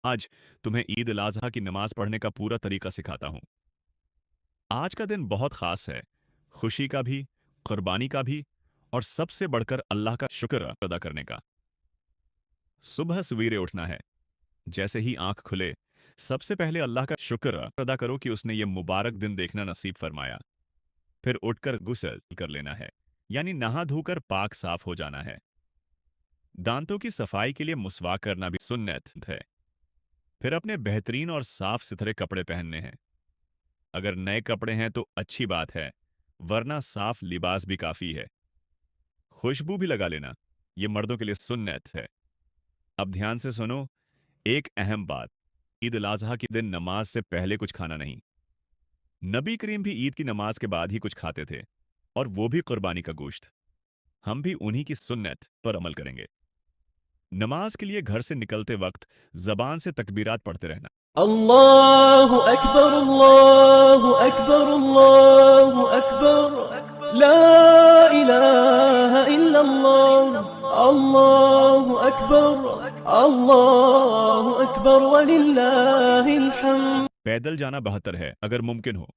आज तुम्हें ईद उल अज़हा की नमाज पढ़ने का पूरा तरीका सिखाता हूँ। आज का दिन बहुत खास है, खुशी का भी, कुर्बानी का भी और सबसे बढ़कर अल्लाह का शुक्र अदा करने का। सुबह सवेरे उठना है, जैसे ही आंख खुले, सबसे पहले अल्लाह का शुक्र अदा करो कि उसने ये मुबारक दिन देखना नसीब फरमाया। फिर उठकर गुस्ल कर लेना है, यानी नहा धोकर पाक साफ हो जाना है। दांतों की सफाई के लिए मुस्वाक करना भी सुन्नत है। फिर अपने बेहतरीन और साफ सुथरे कपड़े पहनने हैं। अगर नए कपड़े हैं तो अच्छी बात है, वरना साफ लिबास भी काफी है। खुशबू भी लगा लेना, ये मर्दों के लिए सुन्नत है। अब ध्यान से सुनो, एक अहम बात, ईद उल अज़हा के दिन नमाज से पहले कुछ खाना नहीं। नबी करीम भी ईद की नमाज के बाद ही कुछ खाते थे, और वो भी कुर्बानी का गोश्त। हम भी उन्हीं की सुन्नत पर अमल करेंगे। नमाज के लिए घर से निकलते वक्त जबान से तकबीरात पढ़ते रहना। الله أكبر الله أكبر الله أكبر لا إله إلا الله الله أكبر الله أكبر ولله الحمد पैदल जाना बेहतर है अगर मुमकिन हो,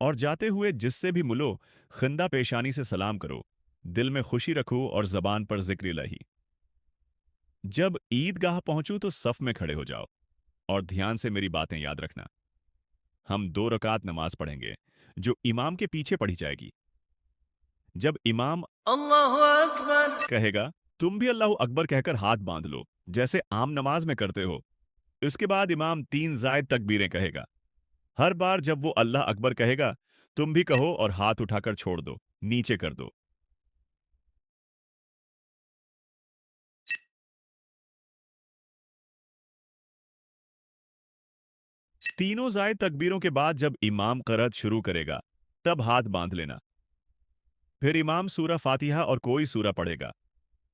और जाते हुए जिससे भी मिलो खिंदा पेशानी से सलाम करो। दिल में खुशी रखो और जबान पर जिक्र इलाही। जब ईदगाह पहुंचो तो सफ में खड़े हो जाओ और ध्यान से मेरी बातें याद रखना। हम 2 रकात नमाज पढ़ेंगे, जो इमाम के पीछे पढ़ी जाएगी। जब इमाम الله أكبر कहेगा, तुम भी अल्लाह अकबर कहकर हाथ बांध लो, जैसे आम नमाज में करते हो। इसके बाद इमाम 3 जायद तकबीरें कहेगा। हर बार जब वो अल्लाह अकबर कहेगा, तुम भी कहो और हाथ उठाकर छोड़ दो, नीचे कर दो। तीनों जायद तकबीरों के बाद जब इमाम क़रात शुरू करेगा, तब हाथ बांध लेना। फिर इमाम सूरा फातिहा और कोई सूरा पढ़ेगा,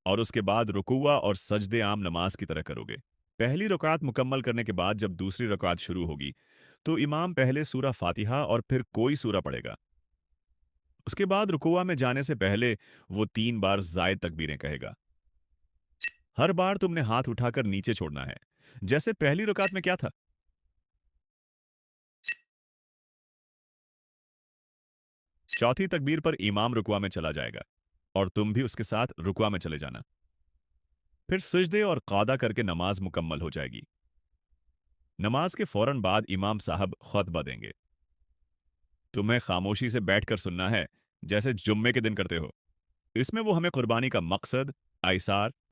और उसके बाद रुकुआ और सजदे आम नमाज की तरह करोगे। पहली रकात मुकम्मल करने के बाद जब दूसरी रकात शुरू होगी, तो इमाम पहले सूरा फातिहा और फिर कोई सूरा पढ़ेगा। उसके बाद रुकुआ में जाने से पहले वो 3 बार जायद तकबीरें कहेगा। हर बार तुमने हाथ उठाकर नीचे छोड़ना है, जैसे पहली रकात में क्या था। चौथी तकबीर पर इमाम रुकुआ में चला जाएगा, और तुम भी उसके साथ रुकुआ में चले जाना। फिर सजदे और कौदा करके नमाज मुकम्मल हो जाएगी। नमाज के फौरन बाद इमाम साहब खुतबा देंगे। तुम्हें खामोशी से बैठकर सुनना है, जैसे जुम्मे के दिन करते हो। इसमें वो हमें कुर्बानी का मकसद, आयसार